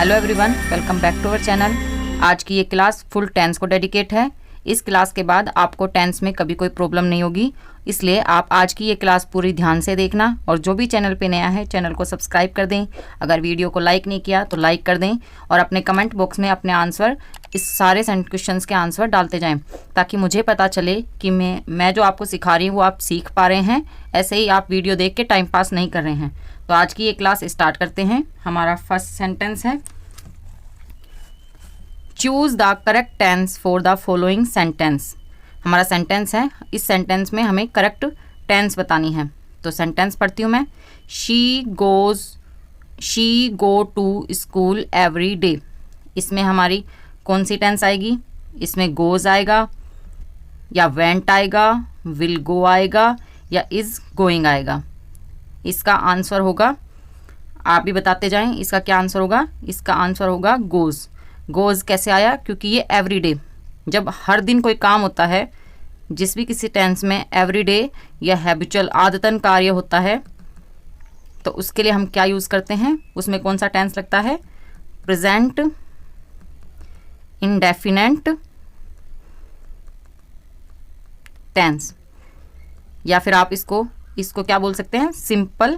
Hello everyone, welcome back to our channel. आज की ये क्लास फुल टेंस को डेडिकेट है। इस क्लास के बाद आपको टेंस में कभी कोई प्रॉब्लम नहीं होगी, इसलिए आप आज की ये क्लास पूरी ध्यान से देखना। और जो भी चैनल पे नया है चैनल को सब्सक्राइब कर दें। अगर वीडियो को लाइक नहीं किया तो लाइक कर दें और अपने कमेंट बॉक्स में अपने आंसर, इस सारे क्वेश्चंस के आंसर डालते जाएं, ताकि मुझे पता चले कि मैं जो आपको सिखा रही हूँ वो आप सीख पा रहे हैं। ऐसे ही आप वीडियो देख के टाइम पास नहीं कर रहे हैं। तो आज की ये क्लास स्टार्ट करते हैं। हमारा फर्स्ट सेंटेंस है, choose the correct tense for the following sentence. हमारा सेंटेंस है, इस सेंटेंस में हमें करेक्ट टेंस बतानी है। तो सेंटेंस पढ़ती हूँ मैं। She go to school every day. इसमें हमारी कौन सी टेंस आएगी? इसमें गोज़ आएगा या वेंट आएगा, विल गो आएगा या इज़ गोइंग आएगा? इसका आंसर होगा, आप भी बताते जाएं, इसका क्या आंसर होगा? इसका आंसर होगा गोज़। गोज़ कैसे आया? क्योंकि ये एवरी डे, जब हर दिन कोई काम होता है, जिस भी किसी टेंस में एवरी डे या हैबिचुअल आदतन कार्य होता है, तो उसके लिए हम क्या यूज़ करते हैं? उसमें कौन सा टेंस लगता है? प्रेजेंट इंडेफिनेट टेंस, या फिर आप इसको क्या बोल सकते हैं? सिंपल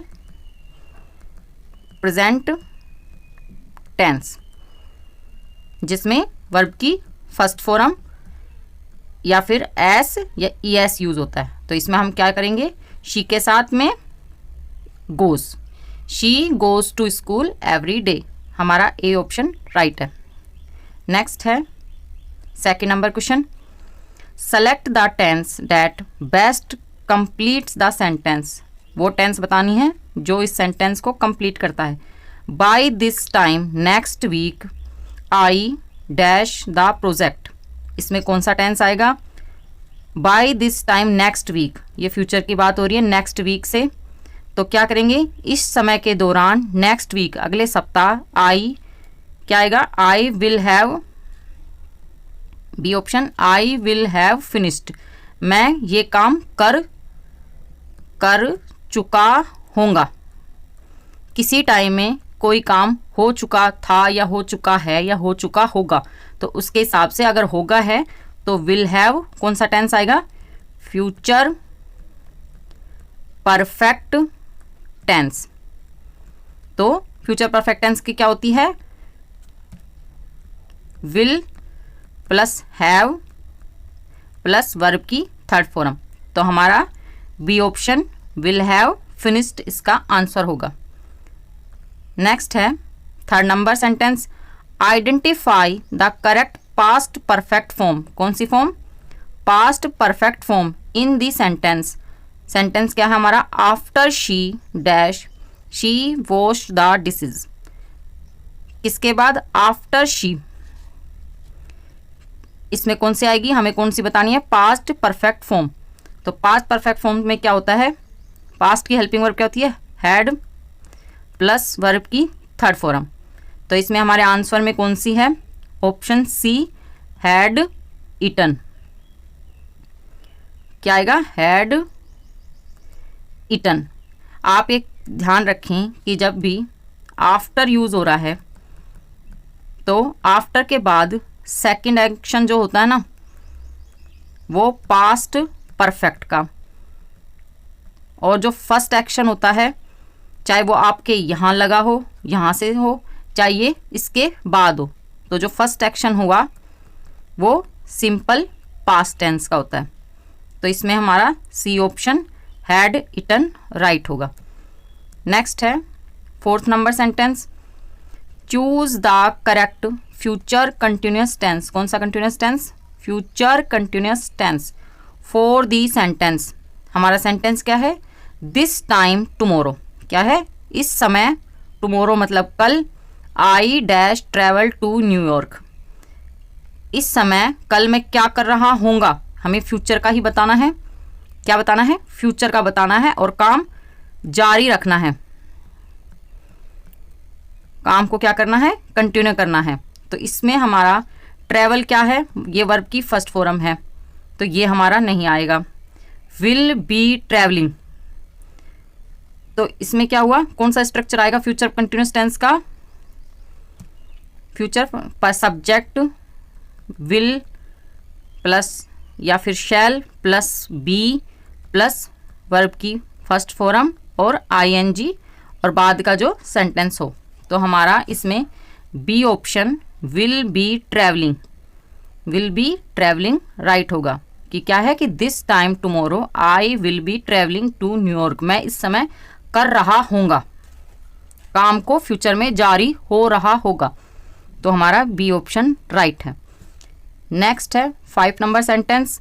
प्रेजेंट टेंस, जिसमें वर्ब की फर्स्ट फॉर्म या फिर एस या ईएस यूज होता है। तो इसमें हम क्या करेंगे? शी के साथ में goes. She goes to school every day. हमारा ए ऑप्शन राइट है। नेक्स्ट है second number question, select the tense that best completes the sentence. वो टेंस बतानी है जो इस सेंटेंस को कंप्लीट करता है। By this time next week I dash the project. इसमें कौन सा टेंस आएगा? By this time next week, ये फ्यूचर की बात हो रही है, नेक्स्ट वीक से। तो क्या करेंगे? इस समय के दौरान, नेक्स्ट वीक अगले सप्ताह, आई क्या आएगा? I will have, B option, I will have finished. मैं ये काम कर चुका होऊंगा। किसी टाइम में कोई काम हो चुका था या हो चुका है या हो चुका होगा, तो उसके हिसाब से अगर होगा है तो विल हैव कौन सा टेंस आएगा? Future perfect tense. तो फ्यूचर परफेक्ट टेंस की क्या होती है? Will plus have plus verb की थर्ड फॉर्म। तो हमारा B option will have finished इसका आंसर होगा। नेक्स्ट है third number sentence, identify the correct past perfect form. कौन सी form? Past perfect form in the sentence. Sentence क्या है हमारा? After she dash she wash the dishes. किसके बाद? After she. इसमें कौन सी आएगी? हमें कौन सी बतानी है? Past perfect form. तो पास्ट परफेक्ट फॉर्म में क्या होता है? पास्ट की हेल्पिंग वर्ब क्या होती है? हैड प्लस वर्ब की थर्ड फॉर्म। तो इसमें हमारे आंसर में कौन सी है? Option C, had eaten. क्या आएगा? Had eaten. आप एक ध्यान रखें कि जब भी आफ्टर यूज हो रहा है तो आफ्टर के बाद सेकंड एक्शन जो होता है ना, वो पास्ट परफेक्ट का, और जो फर्स्ट एक्शन होता है, चाहे वो आपके यहाँ लगा हो, यहाँ से हो, चाहे ये इसके बाद हो, तो जो फर्स्ट एक्शन हुआ वो सिंपल पास्ट टेंस का होता है। तो इसमें हमारा C option had eaten right होगा। नेक्स्ट है fourth number sentence, choose the correct future continuous tense. कौन सा continuous tense? Future continuous tense for the sentence. हमारा सेंटेंस क्या है? This time tomorrow. क्या है? इस समय, टुमारो मतलब कल, I dash travel to New York. इस समय, कल मैं क्या कर रहा होऊंगा, हमें फ्यूचर का ही बताना है। क्या बताना है? फ्यूचर का बताना है, और काम जारी रखना है। काम को क्या करना है? कंटिन्यू करना है। तो इसमें हमारा ट्रेवल क्या है? ये वर्ब की फर्स्ट फॉर्म है, तो ये हमारा नहीं आएगा। Will be travelling. तो इसमें क्या हुआ? कौन सा स्ट्रक्चर आएगा फ्यूचर कंटिन्यूस टेंस का? फ्यूचर पर सब्जेक्ट विल प्लस या फिर shall plus be plus verb की फर्स्ट फॉर्म और आईएनजी और बाद का जो सेंटेंस हो। तो हमारा इसमें B option will be travelling right होगा कि क्या है कि this time tomorrow I will be travelling to New York, मैं इस समय कर रहा हूँगा, काम को फ्यूचर में जारी हो रहा होगा। तो हमारा बी ऑप्शन राइट है। नेक्स्ट है 5 number sentence,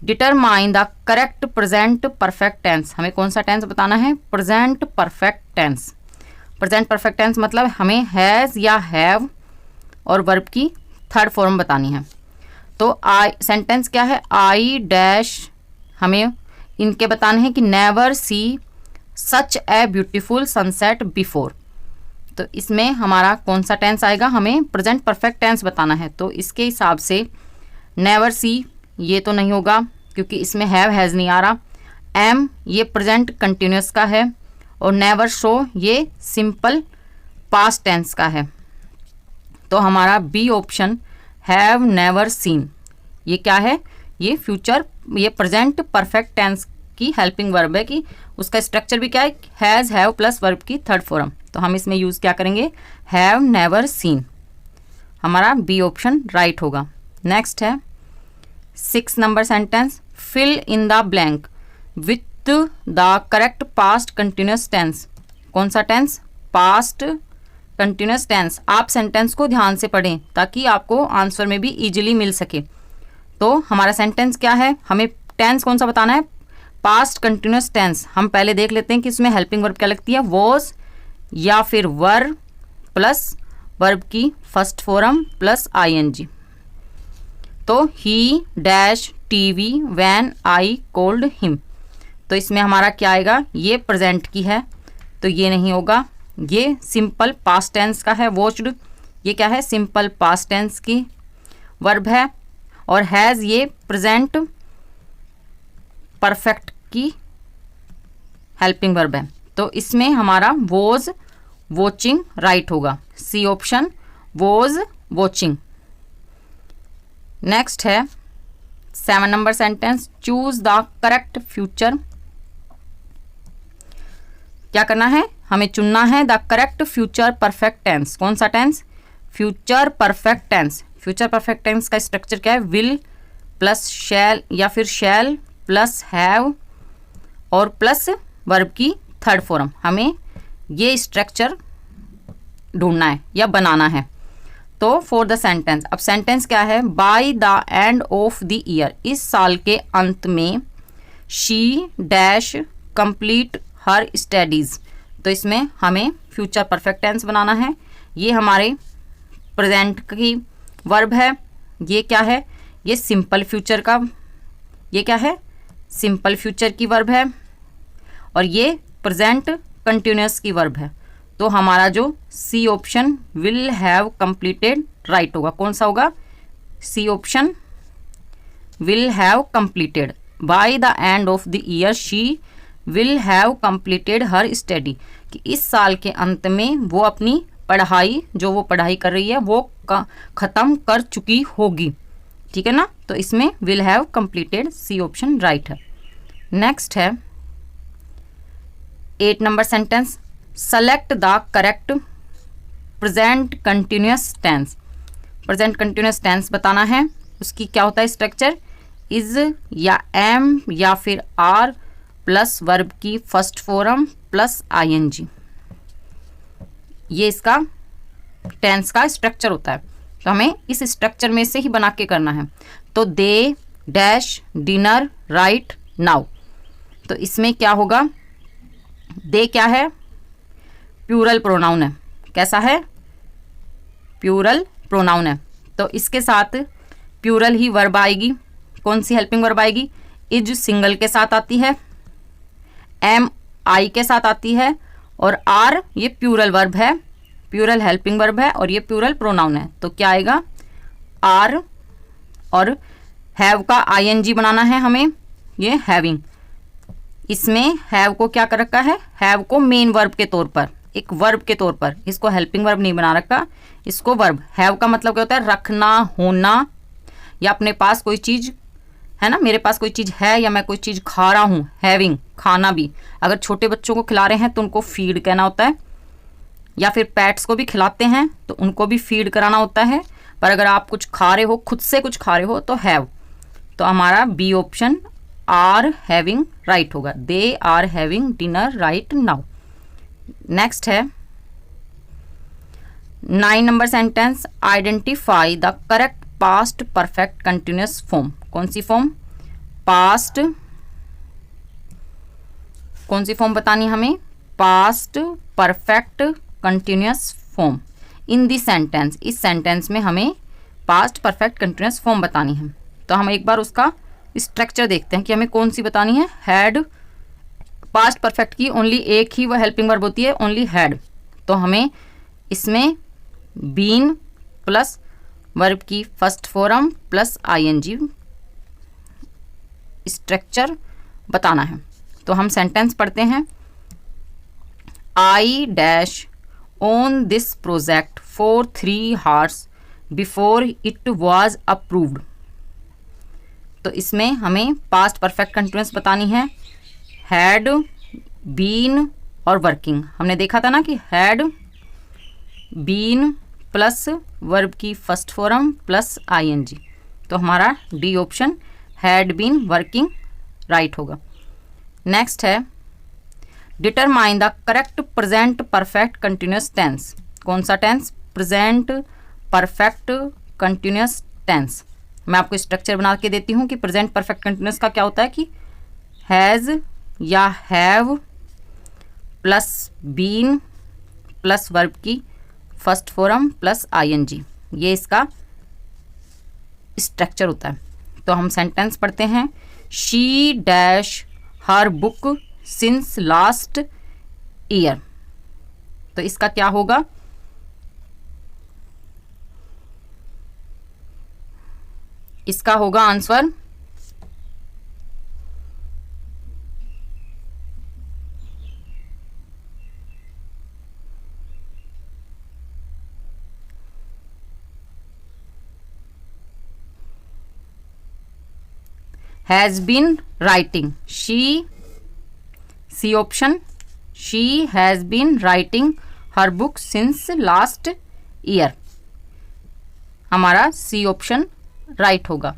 determine the correct present perfect tense. हमें कौन सा टेंस बताना है? Present perfect tense. Present perfect tense मतलब हमें हैज़ या हैव और वर्ब की थर्ड फॉर्म बतानी है। तो आई सेंटेंस क्या है? आई डैश, हमें इनके बताने हैं कि never see such a beautiful sunset before. तो इसमें हमारा कौन सा टेंस आएगा? हमें प्रेजेंट परफेक्ट टेंस बताना है। तो इसके हिसाब से नेवर सी ये तो नहीं होगा क्योंकि इसमें हैव हैज़ नहीं आ रहा। एम ये प्रेजेंट कंटिन्यूस का है और नेवर शो ये सिंपल पास्ट टेंस का है। तो हमारा B option have never seen, ये क्या है? ये फ्यूचर, ये प्रेजेंट परफेक्ट टेंस की हेल्पिंग वर्ब है कि उसका स्ट्रक्चर भी क्या है? हैज़ हैव प्लस वर्ब की थर्ड फॉर्म। तो हम इसमें यूज़ क्या करेंगे? Have never seen. हमारा बी ऑप्शन राइट होगा। नेक्स्ट है 6 number sentence, fill in the blank with the correct past continuous tense. कौन सा टेंस? Past continuous tense. आप सेंटेंस को ध्यान से पढ़ें ताकि आपको आंसर में भी इजीली मिल सके। तो हमारा सेंटेंस क्या है? हमें टेंस कौन सा बताना है? Past continuous tense. हम पहले देख लेते हैं कि इसमें हेल्पिंग वर्ब क्या लगती है? वॉज या फिर वर प्लस वर्ब की फर्स्ट फॉर्म प्लस आईएनजी। तो ही dash TV when I called him. तो इसमें हमारा क्या आएगा? ये प्रेजेंट की है तो ये नहीं होगा। ये सिंपल पास्ट टेंस का है। वॉच्ड ये क्या है? सिंपल पास्ट टेंस की वर्ब है। और हैज़ ये प्रेजेंट परफेक्ट की हेल्पिंग वर्ब है। तो इसमें हमारा वॉज वॉचिंग राइट होगा। C option was watching. Next है 7 number sentence, choose the correct future. क्या करना है? हमें चुनना है the correct future perfect tense. कौन सा tense? Future perfect tense. Future perfect tense का स्ट्रक्चर क्या है? विल प्लस शैल या फिर शैल प्लस हैव और प्लस वर्ब की थर्ड फॉर्म। हमें ये स्ट्रक्चर ढूंढना है या बनाना है। तो फॉर द सेंटेंस, अब सेंटेंस क्या है? By the end of the year, इस साल के अंत में she dash complete her studies. तो इसमें हमें फ्यूचर परफेक्ट टेंस बनाना है। ये हमारे प्रेजेंट की वर्ब है। ये क्या है? ये सिंपल फ्यूचर का, ये क्या है? सिंपल फ्यूचर की वर्ब है और ये प्रेजेंट कंटिन्यूस की वर्ब है। तो हमारा जो C option will have completed right होगा। कौन सा होगा? C option will have completed. By the end of the year she will have completed her study, कि इस साल के अंत में वो अपनी पढ़ाई, जो वो पढ़ाई कर रही है वो ख़त्म कर चुकी होगी। ठीक है ना? तो इसमें will have completed, C option right है। नेक्स्ट है 8 number sentence, select the correct present continuous tense. Present continuous tense बताना है। उसकी क्या होता है स्ट्रक्चर? इज या एम या फिर आर प्लस वर्ब की फर्स्ट फॉर्म प्लस आईएनजी। ये इसका टेंस का स्ट्रक्चर होता है। तो हमें इस स्ट्रक्चर में से ही बना के करना है। तो they dash dinner right now. तो इसमें क्या होगा? दे क्या है? प्लूरल प्रोनाउन है। कैसा है? प्लूरल प्रोनाउन है। तो इसके साथ प्लूरल ही वर्ब आएगी। कौन सी हेल्पिंग वर्ब आएगी? इज सिंगल के साथ आती है, एम आई के साथ आती है और आर ये प्लूरल वर्ब है, प्लूरल हेल्पिंग वर्ब है और ये प्लूरल प्रोनाउन है। तो क्या आएगा? आर और हैव का आईएनजी बनाना है हमें, ये हैविंग। इसमें हैव को क्या कर रखा है? हैव को मेन वर्ब के तौर पर एक वर्ब के तौर पर, इसको हेल्पिंग वर्ब नहीं बना रखा, इसको वर्ब। हैव का मतलब क्या होता है, रखना, होना, या अपने पास कोई चीज़ है ना, मेरे पास कोई चीज़ है या मैं कोई चीज़ खा रहा हूँ, हैविंग, खाना भी। अगर छोटे बच्चों को खिला रहे हैं तो उनको फीड कहना होता है, या फिर पेट्स को भी खिलाते हैं तो उनको भी फीड कराना होता है। पर अगर आप कुछ खा रहे हो, खुद से कुछ खा रहे हो, तो हैव। तो हमारा B option are having right होगा। They are having dinner right now. Next है 9 number sentence, identify the correct past perfect continuous form. कौन सी फॉर्म, पास्ट, कौन सी फॉर्म बतानी हमें, past perfect continuous form in the sentence. इस sentence में हमें पास्ट परफेक्ट कंटिन्यूस फॉर्म बतानी है। तो हम एक बार उसका स्ट्रक्चर देखते हैं कि हमें कौन सी बतानी है। हैड, पास्ट परफेक्ट की ओनली एक ही वह हेल्पिंग वर्ब होती है, ओनली हैड। तो हमें इसमें बीन प्लस वर्ब की first form plus ING structure बताना है। तो हम सेंटेंस पढ़ते हैं। I dash on this project for 3 hours before it was approved. तो इसमें हमें पास्ट परफेक्ट कंटिन्यूस बतानी है। हैड, बीन और वर्किंग। हमने देखा था ना कि हैड, बीन प्लस वर्ब की फर्स्ट फॉर्म प्लस आईएनजी। तो हमारा D option had been working right होगा। नेक्स्ट है determine the correct present perfect continuous tense. कौन सा tense, present perfect continuous tense. मैं आपको स्ट्रक्चर बना के देती हूँ कि प्रेजेंट परफेक्ट कंटिन्यूस का क्या होता है कि हैज़ या have plus been plus verb की फर्स्ट फॉर्म प्लस आईएनजी, ये इसका स्ट्रक्चर होता है। तो हम सेंटेंस पढ़ते हैं। She dash her book since last year. तो इसका क्या होगा, इसका होगा answer has been writing. C option, she has been writing her book since last year। हमारा C ऑप्शन राइट होगा।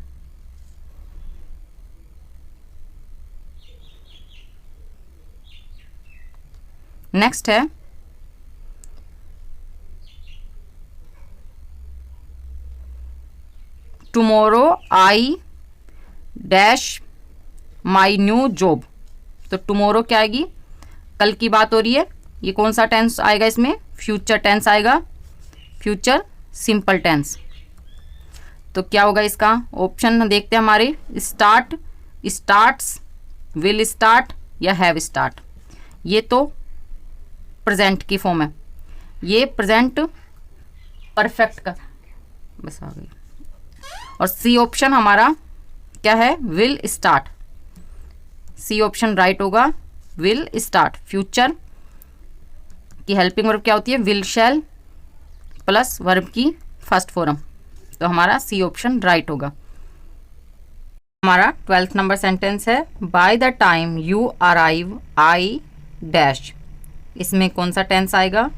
नेक्स्ट है tomorrow I dash my new job. तो टुमारो क्या आएगी, कल की बात हो रही है। ये कौन सा टेंस आएगा, इसमें फ्यूचर टेंस आएगा, फ्यूचर सिंपल टेंस। तो क्या होगा इसका ऑप्शन देखते हैं हमारे। स्टार्ट, स्टार्ट्स, विल स्टार्ट या हैव स्टार्ट। ये तो प्रेजेंट की फॉर्म है, ये प्रेजेंट परफेक्ट का बस आ गई। और सी ऑप्शन हमारा क्या है, will start. C option right होगा, विल स्टार्ट। फ्यूचर की हेल्पिंग वर्ब क्या होती है, विल शैल प्लस वर्ब की फर्स्ट फॉर्म। तो हमारा सी ऑप्शन राइट होगा। हमारा 12th नंबर सेंटेंस है। By the time you arrive I dash. इसमें कौन सा टेंस आएगा,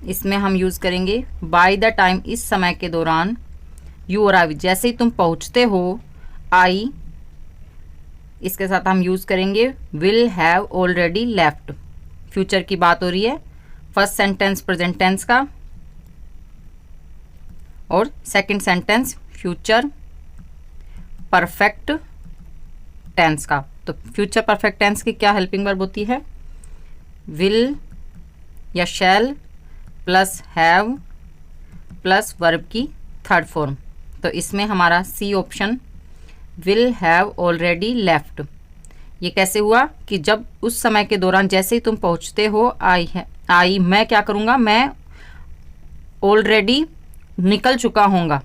इसमें हम यूज़ करेंगे बाय द टाइम, इस समय के दौरान। यू अराइव, जैसे ही तुम पहुंचते हो, आई, इसके साथ हम यूज़ करेंगे will have already left. Future की बात हो रही है, फर्स्ट सेंटेंस प्रेजेंट टेंस का और second sentence future perfect tense का। तो फ्यूचर परफेक्ट टेंस की क्या हेल्पिंग वर्ब होती है, विल या shall plus have plus verb की थर्ड फॉर्म। तो इसमें हमारा C option will have already left. ये कैसे हुआ कि जब उस समय के दौरान जैसे ही तुम पहुंचते हो, आई मैं क्या करूँगा, मैं ऑलरेडी निकल चुका होऊंगा,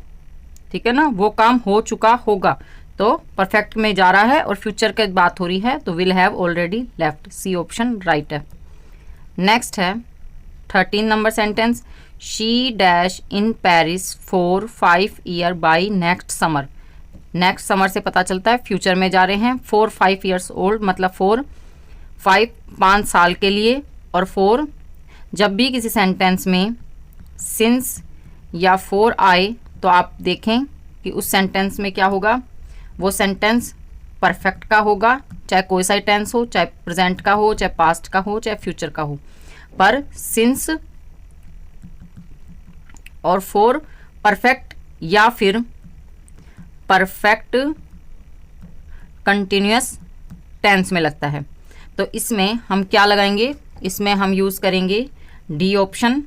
ठीक है ना, वो काम हो चुका होगा। तो परफेक्ट में जा रहा है और फ्यूचर की बात हो रही है, तो will have already left. C option right है। नेक्स्ट है 13 number sentence, she dash in Paris for 5 year by next summer. Next summer से पता चलता है फ्यूचर में जा रहे हैं। 4 5 ईयर्स ओल्ड मतलब 4 5 5 साल के लिए, और 4 जब भी किसी सेंटेंस में सिंस या 4 आए तो आप देखें कि उस सेंटेंस में क्या होगा, वो सेंटेंस परफेक्ट का होगा, चाहे कोई सा टेंस हो, चाहे प्रेजेंट का हो, चाहे पास्ट का हो, चाहे फ्यूचर का हो। पर सिंस और 4 परफेक्ट या फिर परफेक्ट कंटिन्यूअस टेंस में लगता है। तो इसमें हम क्या लगाएंगे, इसमें हम यूज़ करेंगे D option,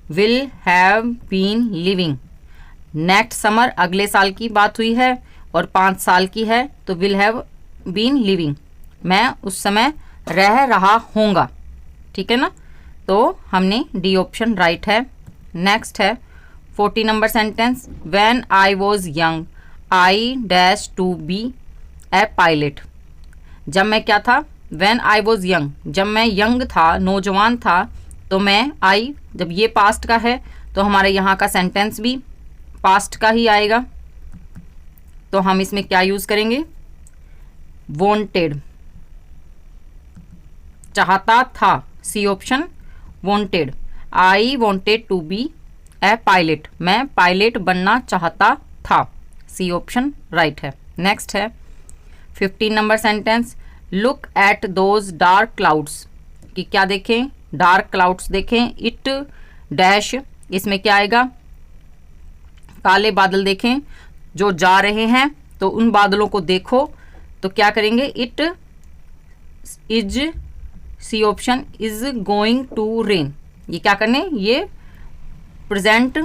will have been living. Next summer अगले साल की बात हुई है और 5 साल की है, तो विल हैव बीन लिविंग, मैं उस समय रह रहा होऊंगा। ठीक है ना, तो हमने डी ऑप्शन राइट है। नेक्स्ट है 40 number sentence, when I was young I dash to be a pilot. जब मैं क्या था, व्हेन आई वॉज यंग, जब मैं यंग था, नौजवान था, तो मैं आई, जब ये पास्ट का है तो हमारे यहाँ का सेंटेंस भी पास्ट का ही आएगा। तो हम इसमें क्या यूज़ करेंगे, वॉन्टेड, चाहता था, C option wanted. I wanted to be a pilot, मैं पायलट बनना चाहता था, सी ऑप्शन राइट है। नेक्स्ट है 15 number sentence, look at those dark clouds, कि क्या देखें, डार्क क्लाउड्स देखें। इट डैश, इसमें क्या आएगा, काले बादल देखें जो जा रहे हैं, तो उन बादलों को देखो, तो क्या करेंगे, it is, C option is going to rain. ये क्या करने, ये प्रेजेंट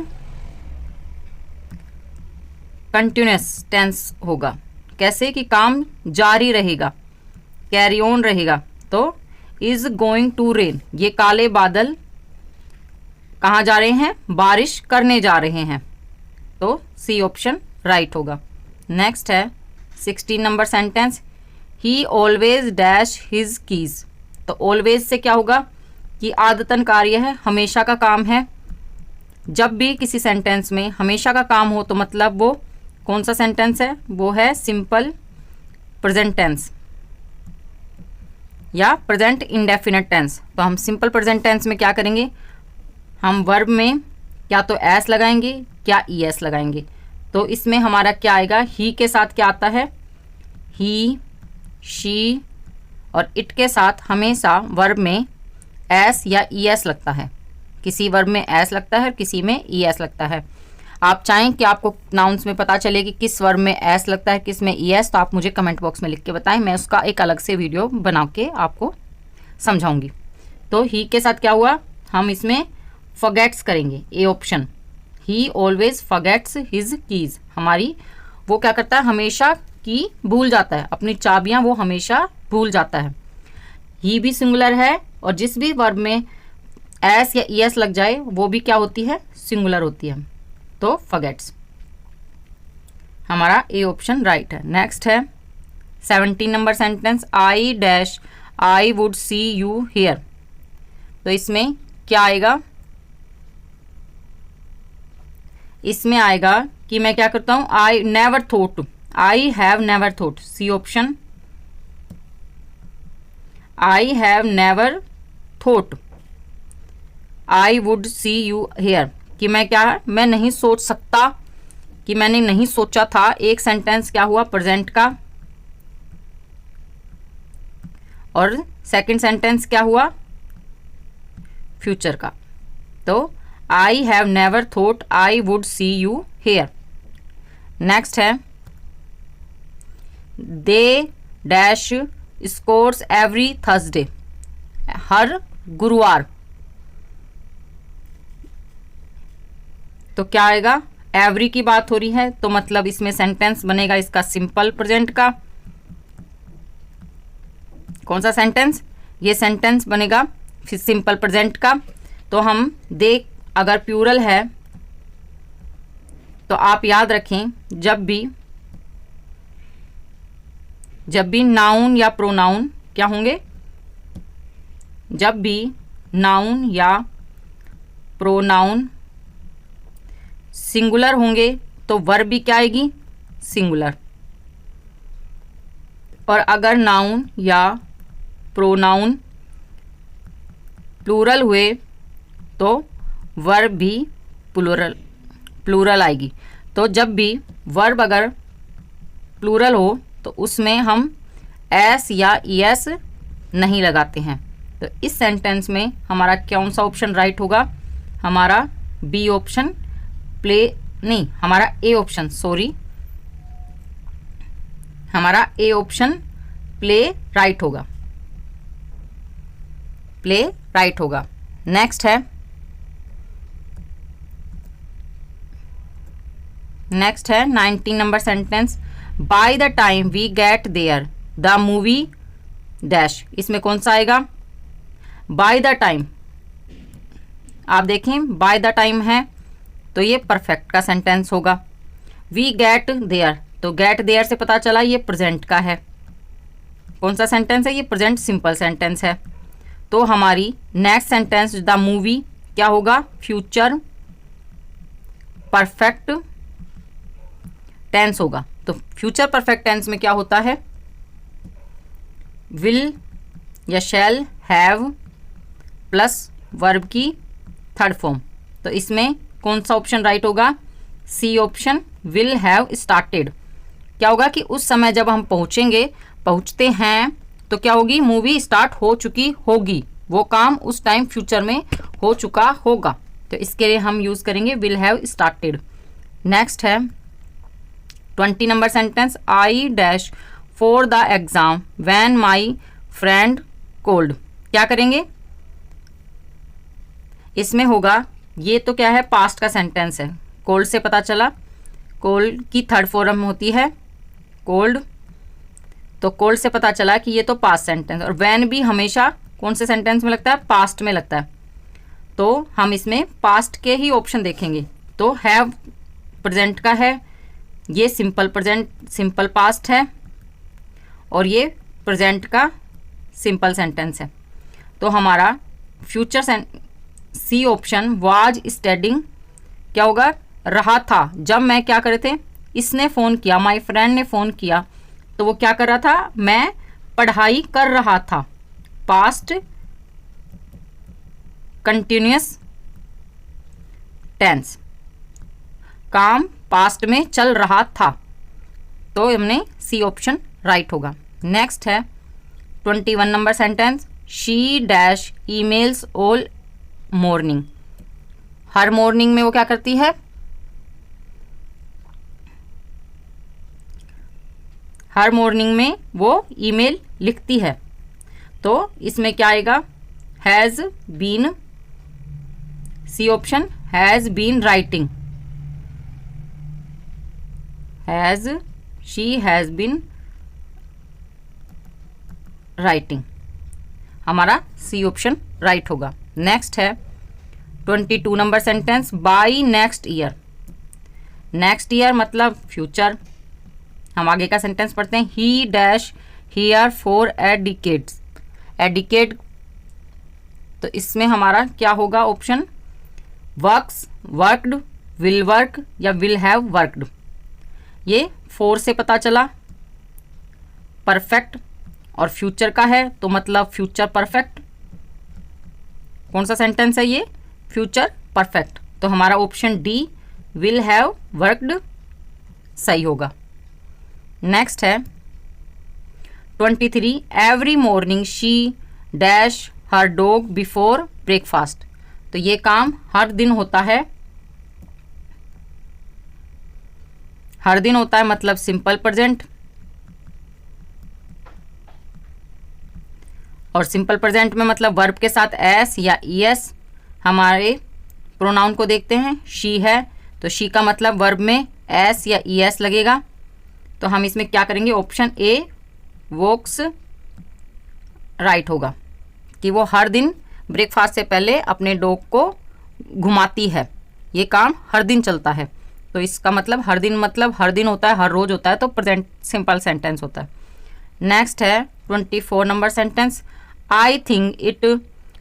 कंटिन्यूअस टेंस होगा। कैसे कि काम जारी रहेगा, कैरी ऑन रहेगा। तो इज गोइंग टू रेन, ये काले बादल कहाँ जा रहे हैं, बारिश करने जा रहे हैं, तो सी ऑप्शन राइट होगा। नेक्स्ट है 16 नंबर सेंटेंस, ही ऑलवेज डैश हिज कीज। तो ऑलवेज से क्या होगा कि आदतन कार्य है, हमेशा का काम है। जब भी किसी सेंटेंस में हमेशा का काम हो तो मतलब वो कौन सा सेंटेंस है, वो है सिंपल प्रेजेंट टेंस या प्रेजेंट इंडेफिनिट टेंस। तो हम सिंपल प्रेजेंट टेंस में क्या करेंगे, हम वर्ब में या तो एस लगाएंगे क्या ई एस लगाएंगे। तो इसमें हमारा क्या आएगा, ही के साथ क्या आता है, ही, शी, और इट के साथ हमेशा वर्ब में एस या ई एस लगता है। किसी वर्ब में एस लगता है और किसी में ई एस लगता है। आप चाहें कि आपको नाउन्स में पता चले कि किस वर्ब में एस लगता है, किस में ई एस, तो आप मुझे कमेंट बॉक्स में लिख के बताएं, मैं उसका एक अलग से वीडियो बना के आपको समझाऊंगी। तो ही के साथ क्या हुआ, हम इसमें फॉरगेट्स करेंगे, A option, he always forgets his keys. हमारी वो क्या करता है, हमेशा की भूल जाता है, अपनी चाबियां वो हमेशा भूल जाता है। ही भी सिंगुलर है, और जिस भी वर्ब में एस या ई एस लग जाए वो भी क्या होती है, सिंगुलर होती है। तो फॉरगेट्स, हमारा ए ऑप्शन राइट है। नेक्स्ट है 17 number sentence, I dash I would see you here. तो इसमें क्या आएगा, इसमें आएगा कि मैं क्या करता हूं, I never thought, I have never thought, C option I have never thought I would see you here, कि मैं क्या है, मैं नहीं सोच सकता, कि मैंने नहीं सोचा था। एक सेंटेंस क्या हुआ, प्रेजेंट का, और सेकंड सेंटेंस क्या हुआ, फ्यूचर का। तो I have never thought I would see you here. Next है they dash scores every Thursday, हर गुरुवार। तो क्या आएगा, एवरी की बात हो रही है, तो मतलब इसमें सेंटेंस बनेगा इसका सिंपल प्रेजेंट का। कौन सा सेंटेंस, ये सेंटेंस बनेगा फिर सिंपल प्रेजेंट का। तो हम देख, अगर प्लूरल है तो आप याद रखें, जब भी नाउन या प्रोनाउन क्या होंगे, जब भी नाउन या प्रोनाउन सिंगुलर होंगे तो वर्ब भी क्या आएगी, सिंगुलर। और अगर नाउन या प्रोनाउन प्लूरल हुए तो वर्ब भी प्लूरल आएगी। तो जब भी वर्ब अगर प्लूरल हो तो उसमें हम एस या ईएस नहीं लगाते हैं। तो इस सेंटेंस में हमारा कौन सा ऑप्शन राइट होगा, हमारा बी ऑप्शन हमारा ए ऑप्शन, हमारा ए ऑप्शन प्ले राइट होगा। नेक्स्ट है 19 number sentence. By the time we get there the movie dash. इसमें कौन सा आएगा, बाय द टाइम। आप देखें बाय द टाइम है तो ये परफेक्ट का सेंटेंस होगा। वी गेट देयर, तो गेट देयर से पता चला ये प्रेजेंट का है। कौन सा सेंटेंस है, ये प्रेजेंट सिंपल सेंटेंस है। तो हमारी नेक्स्ट सेंटेंस द मूवी क्या होगा, फ्यूचर परफेक्ट टेंस होगा। तो फ्यूचर परफेक्ट टेंस में क्या होता है, विल या शैल हैव प्लस वर्ब की थर्ड फॉर्म। तो इसमें कौन सा ऑप्शन राइट होगा, C option, will have started. क्या होगा कि उस समय जब हम पहुंचते हैं तो क्या होगी, मूवी स्टार्ट हो चुकी होगी, वो काम उस टाइम फ्यूचर में हो चुका होगा। तो इसके लिए हम यूज करेंगे विल हैव स्टार्टेड। नेक्स्ट है 20 number sentence. I dash for the exam when my friend cold. क्या करेंगे, इसमें होगा, ये तो क्या है, पास्ट का सेंटेंस है। कोल्ड से पता चला, कोल्ड की थर्ड फॉर्म होती है कोल्ड, तो कोल्ड से पता चला कि ये तो पास्ट सेंटेंस। और व्हेन भी हमेशा कौन से सेंटेंस में लगता है, पास्ट में लगता है। तो हम इसमें पास्ट के ही ऑप्शन देखेंगे। तो हैव प्रेजेंट का है, ये सिंपल पास्ट है, और ये प्रेजेंट का सिंपल सेंटेंस है। तो हमारा future C option was studying क्या होगा, रहा था। जब मैं क्या करे थे, इसने फ़ोन किया, माय फ्रेंड ने फ़ोन किया, तो वो क्या कर रहा था, मैं पढ़ाई कर रहा था। पास्ट कंटिन्यूअस टेंस, काम पास्ट में चल रहा था। तो हमने सी ऑप्शन राइट होगा। नेक्स्ट है 21 number sentence. She dash emails all morning. Her morning में वो क्या करती है, हर मॉर्निंग में वो ईमेल लिखती है। तो इसमें क्या आएगा, has been, C option, has been writing, she has been writing. हमारा सी ऑप्शन राइट होगा। नेक्स्ट है 22 number sentence. By next year. Next year मतलब फ्यूचर। हम आगे का सेंटेंस पढ़ते हैं। He dash here for a decades. A decade, तो इसमें हमारा क्या होगा option, works, worked, will work या विल हैव वर्कड। ये फोर से पता चला, परफेक्ट और फ्यूचर का है तो मतलब फ्यूचर परफेक्ट। कौन सा सेंटेंस है ये, फ्यूचर परफेक्ट। तो हमारा option D will have worked सही होगा। नेक्स्ट है 23। Every morning she dash her dog before breakfast. तो ये काम हर दिन होता है, हर दिन होता है मतलब सिंपल प्रेजेंट। और सिंपल प्रेजेंट में मतलब वर्ब के साथ एस या ईएस। हमारे प्रोनाउन को देखते हैं, शी है तो शी का मतलब वर्ब में एस या ईएस लगेगा। तो हम इसमें क्या करेंगे, ऑप्शन ए वॉक्स राइट होगा कि वो हर दिन ब्रेकफास्ट से पहले अपने डॉग को घुमाती है। ये काम हर दिन चलता है तो इसका मतलब हर दिन होता है, हर रोज होता है, तो प्रेजेंट सिंपल सेंटेंस होता है। नेक्स्ट है 24 number sentence. I think it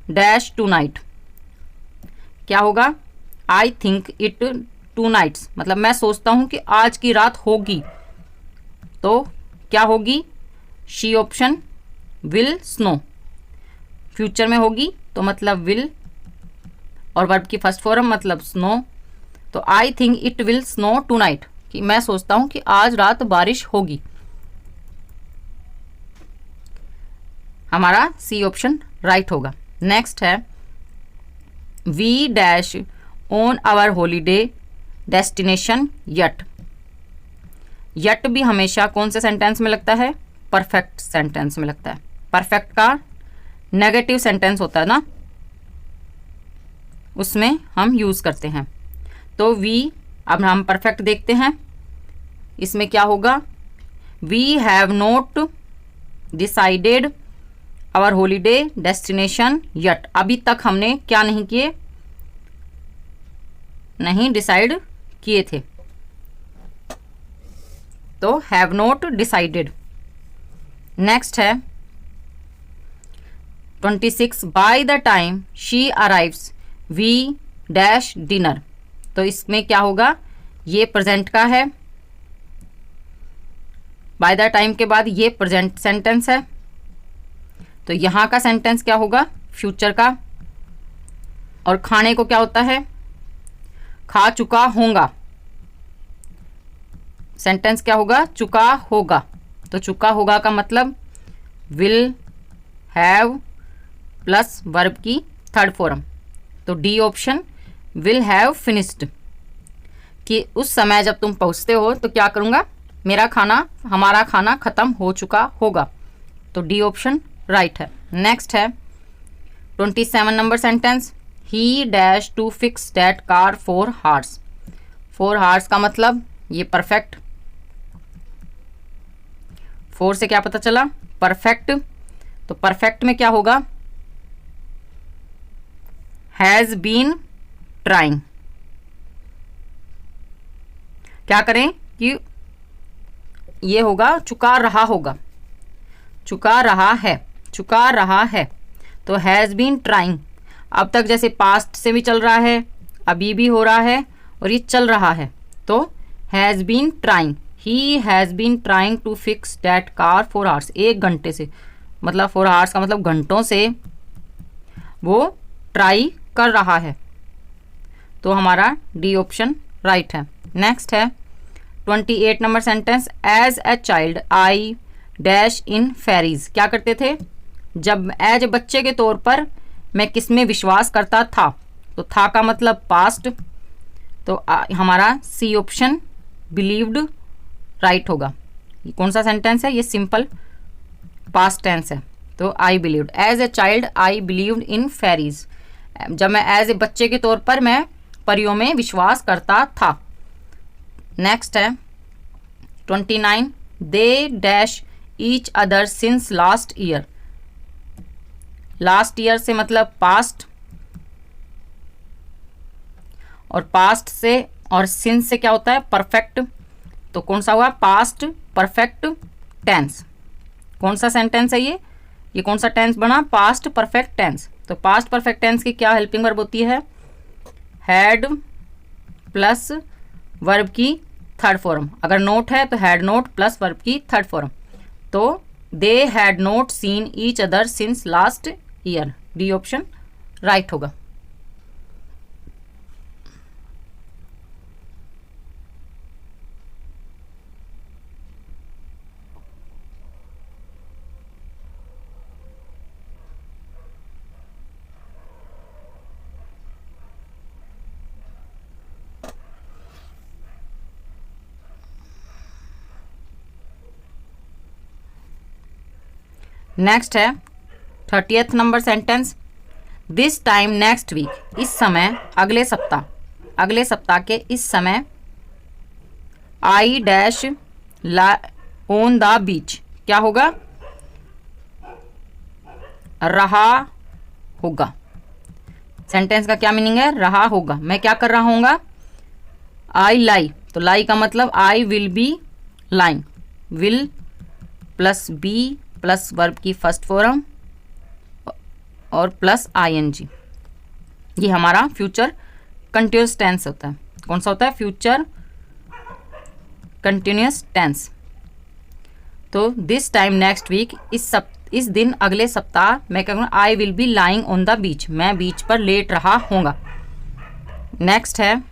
dash tonight, क्या होगा? I think it tonight, मतलब मैं सोचता हूँ कि आज की रात होगी, तो क्या होगी? She option will snow, future में होगी तो मतलब विल, और वर्ब की फर्स्ट फॉर्म मतलब स्नो, तो I think it will snow tonight, कि मैं सोचता हूँ कि आज रात बारिश होगी। हमारा सी ऑप्शन राइट होगा। नेक्स्ट है we dash on our holiday destination yet. Yet भी हमेशा कौन से सेंटेंस में लगता है? परफेक्ट सेंटेंस में लगता है। परफेक्ट का नेगेटिव सेंटेंस होता है ना, उसमें हम यूज करते हैं। तो वी, अब हम परफेक्ट देखते हैं, इसमें क्या होगा? We have not decided our holiday destination yet, अभी तक हमने क्या नहीं किए? नहीं डिसाइड किए थे, तो हैव नॉट डिसाइडेड। नेक्स्ट है 26 by the time she arrives we dash dinner, तो इसमें क्या होगा? ये प्रेजेंट का है, बाय द टाइम के बाद ये प्रेजेंट सेंटेंस है, तो यहां का सेंटेंस क्या होगा? फ्यूचर का। और खाने को क्या होता है? खा चुका होगा, सेंटेंस क्या होगा? चुका होगा, तो चुका होगा का मतलब विल हैव प्लस वर्ब की थर्ड फॉर्म, तो D option will have finished, कि उस समय जब तुम पहुंचते हो तो क्या करूंगा? मेरा खाना, हमारा खाना खत्म हो चुका होगा, तो डी ऑप्शन राइट है। नेक्स्ट है 27 number sentence, he dash to fix that car for hours. For hours का मतलब ये परफेक्ट, फोर से क्या पता चला? परफेक्ट, तो परफेक्ट में क्या होगा? हैज बीन ट्राइंग, क्या करें कि ये होगा चुका रहा होगा, चुका रहा है, चुका रहा है, तो हैज बीन ट्राइंग। अब तक जैसे पास्ट से भी चल रहा है, अभी भी हो रहा है, और ये चल रहा है, तो has been trying, he has been trying to fix that car for hours, 1 घंटे से, मतलब फॉर आवर्स का मतलब घंटों से वो ट्राई कर रहा है, तो हमारा डी ऑप्शन राइट है। नेक्स्ट है 28 number sentence, as a child I dash in fairies. क्या करते थे? जब एज ए बच्चे के तौर पर मैं किस में विश्वास करता था, तो था का मतलब पास्ट, तो हमारा सी ऑप्शन बिलीव्ड राइट होगा। ये कौन सा सेंटेंस है? ये सिंपल पास्ट टेंस है, तो I believed, as a child I believed in fairies, जब मैं एज ए बच्चे के तौर पर मैं परियों में विश्वास करता था। नेक्स्ट है 29, they dash each other since last year. Last year से मतलब पास्ट, और पास्ट से और सिंस से क्या होता है? परफेक्ट, तो कौन सा हुआ? Past perfect tense. कौन सा सेंटेंस है ये कौन सा टेंस बना? Past perfect tense. तो पास्ट परफेक्ट टेंस की क्या हेल्पिंग वर्ब होती है? हैड प्लस वर्ब की थर्ड फॉर्म, अगर नोट है तो हैड नोट प्लस वर्ब की थर्ड फॉर्म, तो they had not seen each other since last year, D option right होगा। नेक्स्ट है 30th number sentence, this time next week, इस समय अगले सप्ताह, अगले सप्ताह के इस समय आई डैश ऑन द बीच, क्या होगा? रहा होगा। सेंटेंस का क्या मीनिंग है? रहा होगा। मैं क्या कर रहा हूँगा? आई लाई, तो लाई का मतलब I will be lying, will plus be plus verb की फर्स्ट फॉर्म और प्लस आईएनजी। ये हमारा फ्यूचर कंटिन्यूस टेंस होता है। कौन सा होता है? Future continuous tense. तो दिस टाइम नेक्स्ट वीक, इस दिन अगले सप्ताह मैं क्या करूँगा? I will be lying on the beach, मैं बीच पर लेट रहा होऊंगा। नेक्स्ट है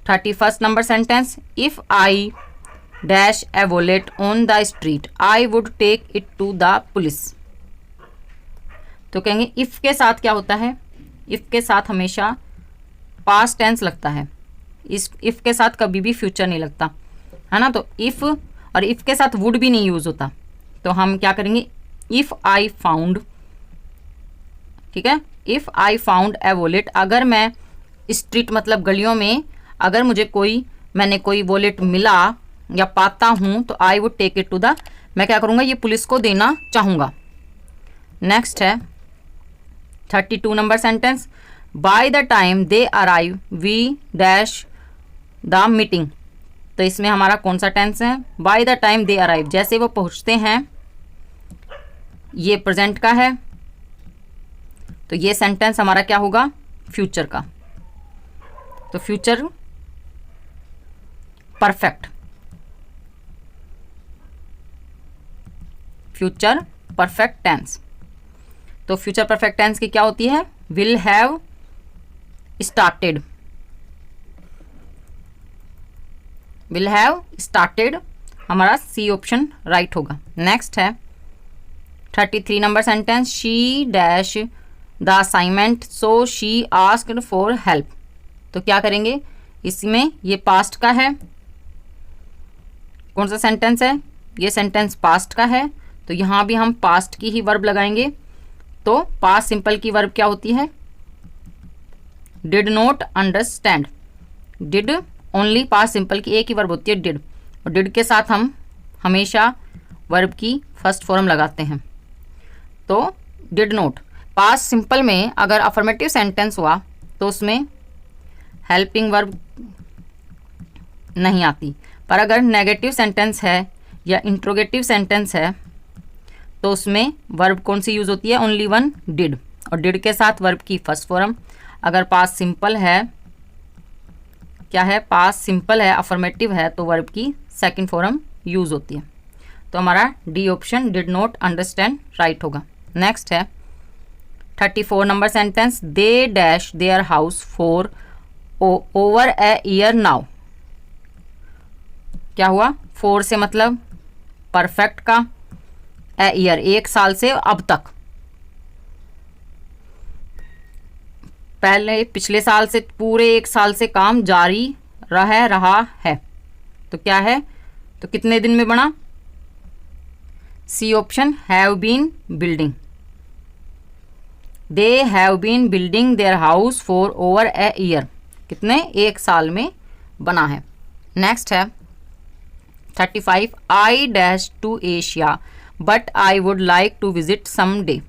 31st number sentence, if I dash a wallet on the street I would take it to the police. तो कहेंगे इफ के साथ क्या होता है? इफ के साथ हमेशा पास्ट टेंस लगता है। इस इफ के साथ कभी भी फ्यूचर नहीं लगता, है ना। तो इफ, और इफ के साथ वुड भी नहीं यूज होता। तो हम क्या करेंगे? इफ आई फाउंड, ठीक है, if I found a wallet, अगर मैं स्ट्रीट मतलब गलियों में अगर मैंने कोई वॉलेट मिला या पाता हूं, तो I would take it to the, मैं क्या करूंगा? ये पुलिस को देना चाहूंगा। नेक्स्ट है 32 number sentence, by the time they arrive we dash the meeting. तो इसमें हमारा कौन सा टेंस है? By the time they arrive, जैसे वो पहुंचते हैं, ये प्रेजेंट का है। तो ये सेंटेंस हमारा क्या होगा? फ्यूचर का। तो future perfect, future perfect tense. तो फ्यूचर परफेक्ट टेंस की क्या होती है? Will have started, will have started, हमारा सी ऑप्शन राइट होगा। नेक्स्ट है 33 number sentence, she dash the assignment so she asked for help. तो क्या करेंगे? इसमें ये पास्ट का है। कौन सा सेंटेंस है? ये सेंटेंस पास्ट का है, तो यहाँ भी हम पास्ट की ही वर्ब लगाएंगे। तो पास्ट सिंपल की वर्ब क्या होती है? Did not understand. Did only past simple की एक ही वर्ब होती है डिड, और डिड के साथ हम हमेशा वर्ब की फर्स्ट फॉर्म लगाते हैं। तो डिड नॉट। पास्ट सिंपल में अगर अफर्मेटिव सेंटेंस हुआ तो उसमें हेल्पिंग वर्ब नहीं आती, पर अगर नेगेटिव सेंटेंस है या इंट्रोगेटिव सेंटेंस है तो उसमें वर्ब कौन सी यूज होती है? ओनली वन, डिड, और डिड के साथ वर्ब की फर्स्ट फॉर्म। अगर पास्ट सिंपल है, क्या है? पास्ट सिंपल है, अफर्मेटिव है, तो वर्ब की सेकंड फॉर्म यूज होती है। तो हमारा D option, did not understand, right होगा। नेक्स्ट है 34 number sentence, they dash there house for over a year now. क्या हुआ? फोर से मतलब परफेक्ट का, ए ईयर एक साल से अब तक, पहले पिछले साल से पूरे एक साल से काम जारी रहा है। तो क्या है? तो कितने दिन में बना? C option, have been building. They have been building their house for over a year, कितने? एक साल में बना है। नेक्स्ट है 35, I dash to Asia but I would like to visit some day.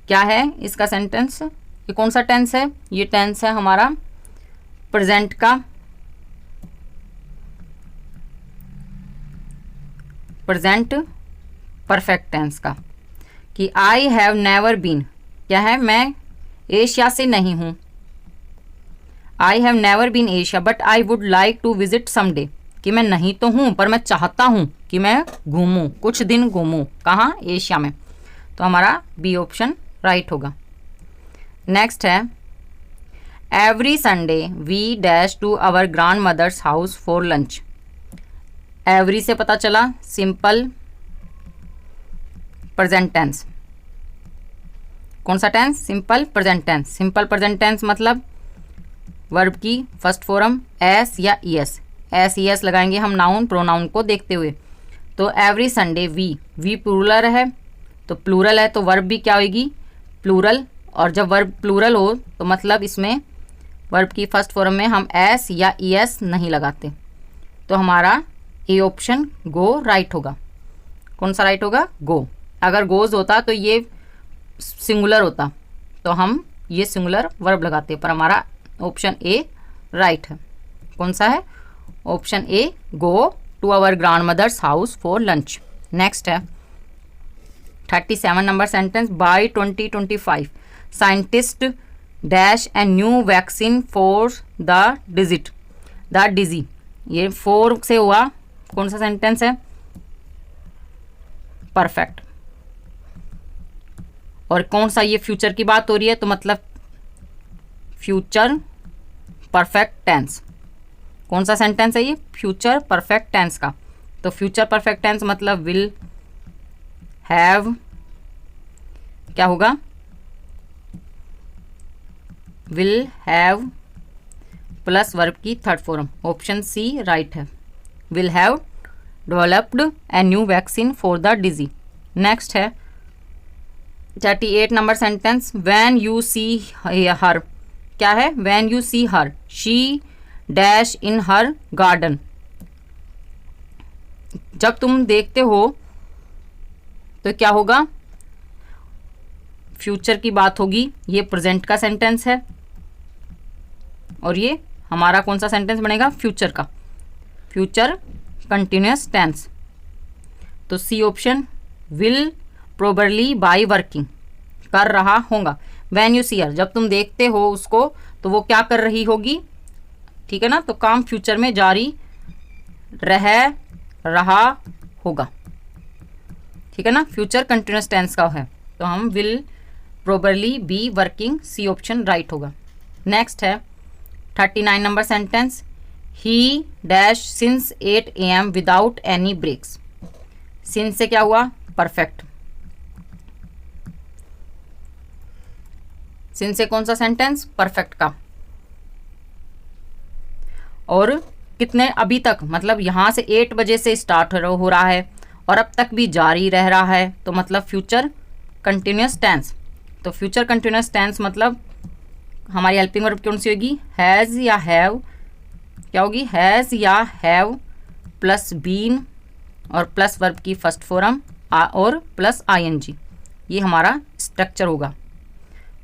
क्या है इसका सेंटेंस? ये कौन सा टेंस है? ये टेंस है हमारा प्रेजेंट का, प्रेजेंट परफेक्ट टेंस का, कि आई हैव नेवर बीन। क्या है? मैं एशिया से नहीं हूं। I have never been Asia but I would like to visit some day, कि मैं नहीं तो हूं पर मैं चाहता हूं कि मैं घूमूं, कुछ दिन घूमूं। कहाँ? एशिया में। तो हमारा बी ऑप्शन राइट होगा। नेक्स्ट है every Sunday we dash to our grandmother's house for lunch. Every से पता चला सिंपल प्रेजेंट टेंस। कौन सा टेंस? Simple present tense. Simple present tense मतलब वर्ब की फर्स्ट फॉर्म एस या ईएस। एस ईएस लगाएंगे हम नाउन प्रोनाउन को देखते हुए। तो एवरी संडे वी प्लूरल है, तो प्लूरल है तो वर्ब भी क्या होगी? प्लूरल। और जब वर्ब प्लूरल हो तो मतलब इसमें वर्ब की फर्स्ट फॉर्म में हम एस या ईएस नहीं लगाते। तो हमारा ए ऑप्शन गो राइट होगा। कौन सा राइट होगा? गो। अगर गोज होता तो ये सिंगुलर होता, तो हम ये सिंगुलर वर्ब लगाते, पर हमारा ऑप्शन ए राइट है। कौन सा है? Option A, go to our grandmother's house for lunch. Next है 37 number sentence, by 2025 scientist dash a new vaccine for the disease. ये 4 से हुआ, कौन सा सेंटेंस है? परफेक्ट। और कौन सा, ये फ्यूचर की बात हो रही है तो मतलब फ्यूचर परफेक्ट टेंस। कौन सा सेंटेंस है ये? फ्यूचर परफेक्ट टेंस का। तो फ्यूचर परफेक्ट टेंस मतलब विल हैव, क्या होगा? विल हैव प्लस वर्ब की third form, option C right है। Will have developed a new vaccine for the disease. Next है 38 number sentence, when you see her, क्या है? When you see her she dash in her garden. जब तुम देखते हो तो क्या होगा? फ्यूचर की बात होगी, ये प्रेजेंट का सेंटेंस है और ये हमारा कौन सा सेंटेंस बनेगा? फ्यूचर का, फ्यूचर कंटिन्यूअस टेंस। तो C option, will probably by working, कर रहा होगा। व्हेन यू सी हर, जब तुम देखते हो उसको तो वो क्या कर रही होगी, ठीक है ना? तो काम फ्यूचर में जारी रह रहा होगा, ठीक है ना? फ्यूचर कंटिन्यूअस टेंस का है तो हम will probably be working, C option right होगा। नेक्स्ट है 39 number sentence, he dash since 8 AM without any breaks. Since से क्या हुआ? परफेक्ट। सिंस से कौन सा सेंटेंस? परफेक्ट का। और कितने अभी तक, मतलब यहां से 8 बजे से स्टार्ट हो रहा है और अब तक भी जारी रह रहा है तो मतलब फ्यूचर कंटिन्यूअस टेंस। तो फ्यूचर कंटिन्यूअस टेंस मतलब हमारी हेल्पिंग वर्ब कौन सी होगी? हैज़ या हैव, क्या होगी? हैज़ या हैव प्लस बीन और प्लस वर्ब की फर्स्ट फॉर्म और प्लस ING, ये हमारा स्ट्रक्चर होगा।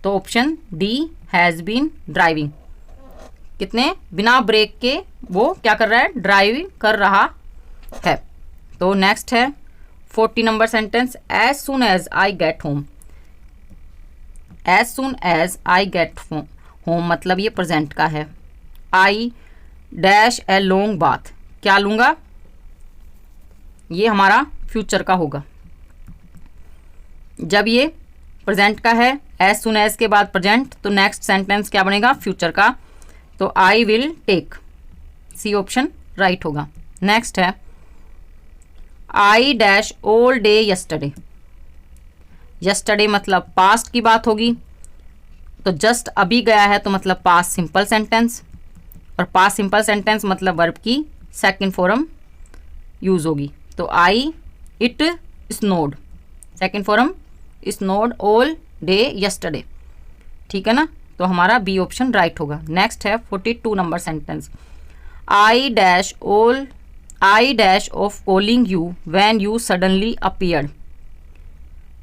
तो option D has been driving, कितने बिना ब्रेक के वो क्या कर रहा है? ड्राइविंग कर रहा है। तो नेक्स्ट है 40 number sentence, as soon as I get home. As soon as I get home मतलब ये प्रेजेंट का है। I dash a long bath, क्या लूंगा? ये हमारा फ्यूचर का होगा। जब ये प्रेजेंट का है, एज सुन एज के बाद प्रेजेंट, तो नेक्स्ट सेंटेंस क्या बनेगा? फ्यूचर का। तो I will take, C option right होगा। नेक्स्ट है I dash all day yesterday. Yesterday मतलब पास्ट की बात होगी, तो जस्ट अभी गया है तो मतलब पास्ट सिंपल सेंटेंस, और पास्ट सिंपल सेंटेंस मतलब वर्ब की सेकंड फॉर्म यूज होगी। तो I it snowed, second form snowed all day yesterday, ठीक है ना? तो हमारा बी ऑप्शन राइट होगा। नेक्स्ट है 42 number sentence, I dash of calling you when you suddenly appeared.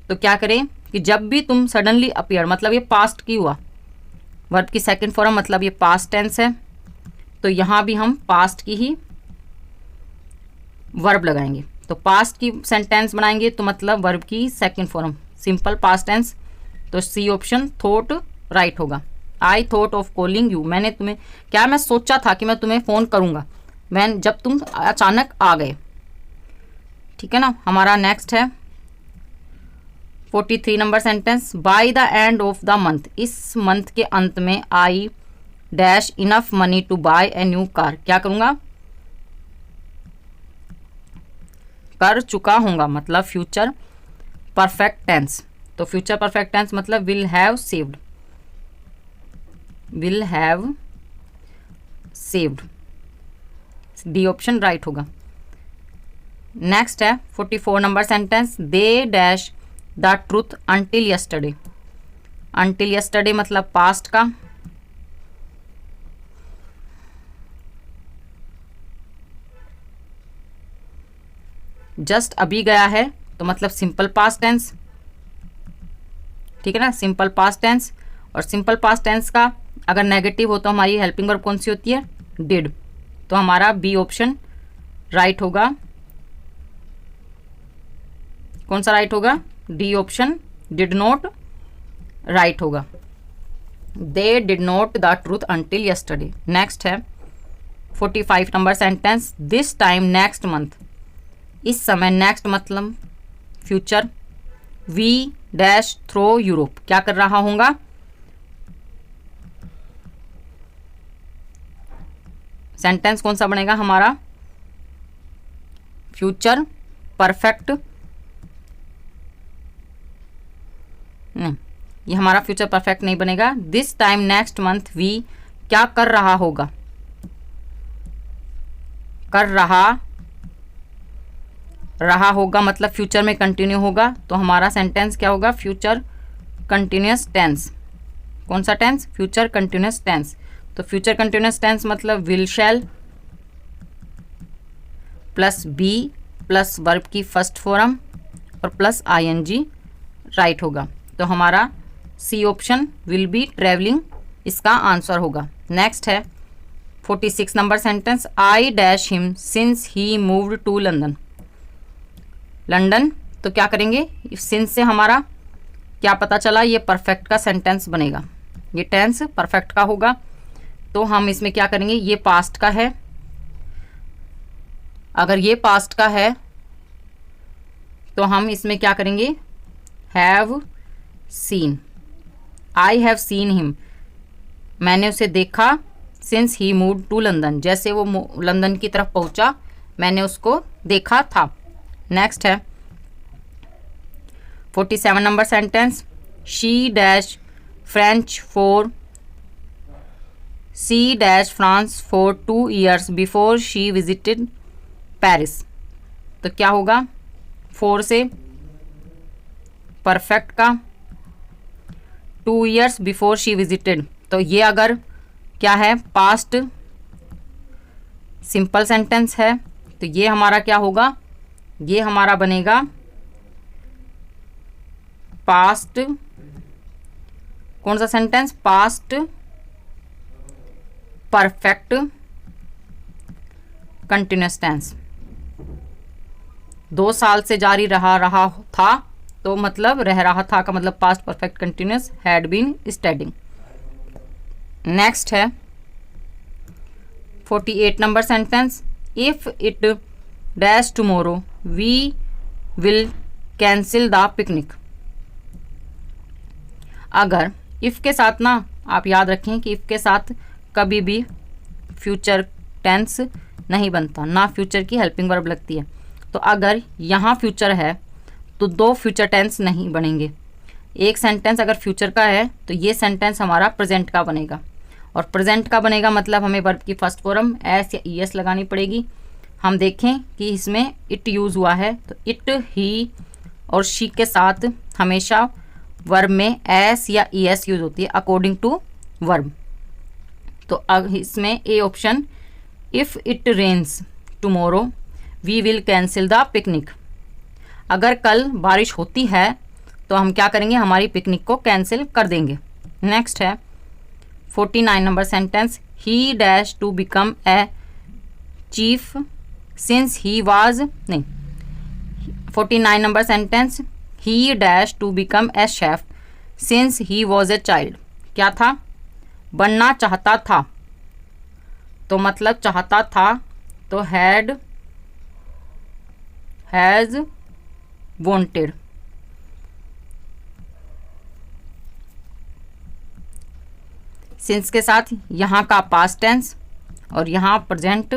तो क्या करें कि जब भी तुम सडनली अपीयर, मतलब ये पास्ट की हुआ, वर्ब की सेकंड फॉर्म मतलब ये पास्ट टेंस है, तो यहाँ भी हम पास्ट की ही वर्ब लगाएंगे। तो पास्ट की सेंटेंस बनाएंगे तो मतलब वर्ब की second form simple past tense, तो सी ऑप्शन थॉट राइट होगा। I thought of calling you, मैंने तुम्हें, क्या मैं सोचा था कि मैं तुम्हें फ़ोन करूँगा, मैं जब तुम अचानक आ गए, ठीक है ना? हमारा नेक्स्ट है 43 number sentence, by the end of the month, इस मंथ के अंत में I dash enough money to buy a new car, क्या करूँगा? कर चुका हूँगा, मतलब फ्यूचर परफेक्ट टेंस। तो फ्यूचर परफेक्ट टेंस मतलब will have saved, will have saved, D option right होगा। नेक्स्ट है 44 number sentence, they dash the truth until yesterday. Until yesterday मतलब पास्ट का, जस्ट अभी गया है तो मतलब सिंपल पास्ट टेंस, ठीक है ना? सिंपल पास्ट टेंस, और सिंपल पास्ट टेंस का अगर नेगेटिव हो तो हमारी हेल्पिंग वर्ब कौन सी होती है? डिड। तो हमारा बी ऑप्शन राइट होगा। कौन सा राइट होगा? D option did not right होगा। They did not the truth until yesterday. Next है 45 number sentence, this time next month, इस समय, नेक्स्ट मतलब future, we dash through Europe, क्या कर रहा होगा, सेंटेंस कौन सा बनेगा हमारा, फ्यूचर परफेक्ट, नहीं ये हमारा फ्यूचर परफेक्ट नहीं बनेगा। This time next month we क्या कर रहा होगा, कर रहा होगा मतलब फ्यूचर में कंटिन्यू होगा, तो हमारा सेंटेंस क्या होगा, फ्यूचर कंटिन्यूस टेंस। कौन सा टेंस, फ्यूचर कंटिन्यूस टेंस। तो फ्यूचर कंटिन्यूस टेंस मतलब will shall plus be plus verb की फर्स्ट फॉर्म और प्लस आईएनजी राइट होगा। तो हमारा C option will be travelling इसका आंसर होगा। नेक्स्ट है 46 number sentence, I dash him since he moved to London. London, तो क्या करेंगे, सिंस से हमारा क्या पता चला, ये परफेक्ट का सेंटेंस बनेगा, ये टेंस परफेक्ट का होगा। तो हम इसमें क्या करेंगे, ये पास्ट का है, अगर ये पास्ट का है तो हम इसमें क्या करेंगे, have seen, I have seen him, मैंने उसे देखा, since he moved to London, जैसे वो लंदन की तरफ पहुंचा मैंने उसको देखा था। नेक्स्ट है 47 number sentence, she dash French for, C dash France for 2 years before she visited Paris. तो क्या होगा, 4 से परफेक्ट का, 2 years बिफोर शी विजिटेड, तो ये अगर क्या है, पास्ट सिंपल सेंटेंस है, तो ये हमारा क्या होगा, ये हमारा बनेगा पास्ट, कौन सा sentence, past perfect continuous tense. 2 साल से जारी रहा था, तो मतलब रह रहा था का मतलब past perfect continuous, had been studying. Next है 48 number sentence, if it dash tomorrow we will cancel the picnic. अगर इफ के साथ ना, आप याद रखें कि इफ के साथ कभी भी फ्यूचर टेंस नहीं बनता, ना फ्यूचर की हेल्पिंग वर्ब लगती है। तो अगर यहाँ फ्यूचर है तो 2 फ्यूचर टेंस नहीं बनेंगे। एक सेंटेंस अगर फ्यूचर का है तो ये सेंटेंस हमारा प्रेजेंट का बनेगा, और प्रेजेंट का बनेगा मतलब हमें वर्ब की फर्स्ट फॉर्म एस या ईएस लगानी पड़ेगी। हम देखें कि इसमें इट यूज़ हुआ है, तो इट, ही और शी के साथ हमेशा वर्ब में एस या ईएस यूज होती है अकॉर्डिंग टू वर्ब। तो अब इसमें A option, if it rains tomorrow we will cancel the picnic. अगर कल बारिश होती है तो हम क्या करेंगे, हमारी पिकनिक को कैंसिल कर देंगे। नेक्स्ट है 49 number sentence, he dash to become a chief since he was, नहीं 49 number sentence, he dash to become a chef since he was a child. क्या था, बनना चाहता था, तो मतलब चाहता था, तो हैड, हैज वांटेड। सिंस के साथ यहाँ का पास्ट टेंस और यहाँ present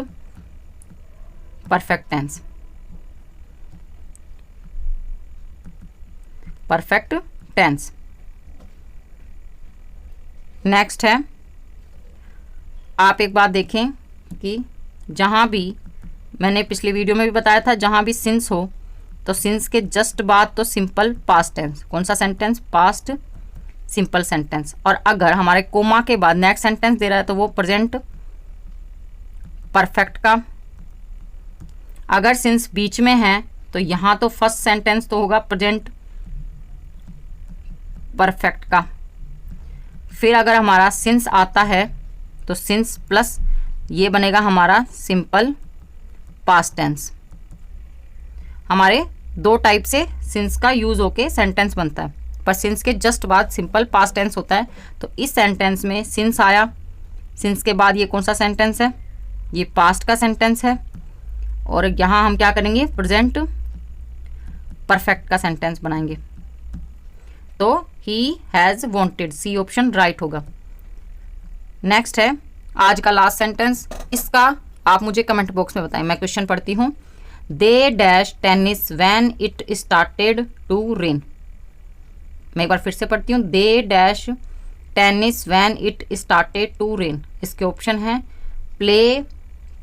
perfect tense, perfect tense. Next है, आप एक बात देखें कि जहाँ भी मैंने पिछले वीडियो में भी बताया था, जहाँ भी सिंस हो तो सिंस के जस्ट बाद तो सिंपल पास्ट टेंस, कौन सा सेंटेंस, पास्ट सिंपल सेंटेंस। और अगर हमारे कोमा के बाद नेक्स्ट सेंटेंस दे रहा है तो वो प्रेजेंट परफेक्ट का। अगर सिंस बीच में है तो यहाँ तो फर्स्ट सेंटेंस तो होगा प्रेजेंट परफेक्ट का। फिर अगर हमारा सिंस आता है तो सिंस प्लस ये बनेगा हमारा सिंपल पास्ट टेंस। हमारे दो टाइप से सिंस का यूज होके सेंटेंस बनता है, पर सिंस के जस्ट बाद सिंपल पास्ट टेंस होता है। तो इस सेंटेंस में सिंस आया, सिंस के बाद ये कौन सा सेंटेंस है, ये पास्ट का सेंटेंस है, और यहाँ हम क्या करेंगे, प्रेजेंट परफेक्ट का सेंटेंस बनाएंगे। तो he has wanted, C option right होगा। नेक्स्ट है आज का लास्ट सेंटेंस, इसका आप मुझे कमेंट बॉक्स में बताएं। मैं क्वेश्चन पढ़ती हूँ। They dash tennis when it started to rain. मैं एक बार फिर से पढ़ती हूँ। They dash tennis when it started to rain. इसके ऑप्शन हैं play,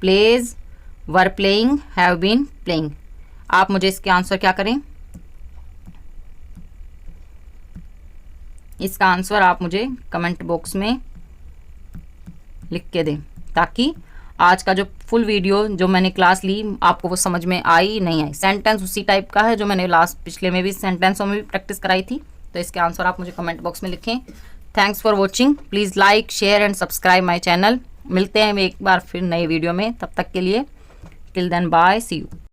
plays, were playing, have been playing. आप मुझे इसके आंसर क्या करें, इसका आंसर आप मुझे कमेंट बॉक्स में लिख के दें, ताकि आज का जो फुल वीडियो जो मैंने क्लास ली आपको वो समझ में आई नहीं आई। सेंटेंस उसी टाइप का है जो मैंने लास्ट पिछले में भी सेंटेंसों में भी प्रैक्टिस कराई थी। तो इसके आंसर आप मुझे कमेंट बॉक्स में लिखें। Thanks for watching. Please like, share and subscribe my channel. मिलते हैं एक बार फिर नए वीडियो में, तब तक के लिए till then bye, see you.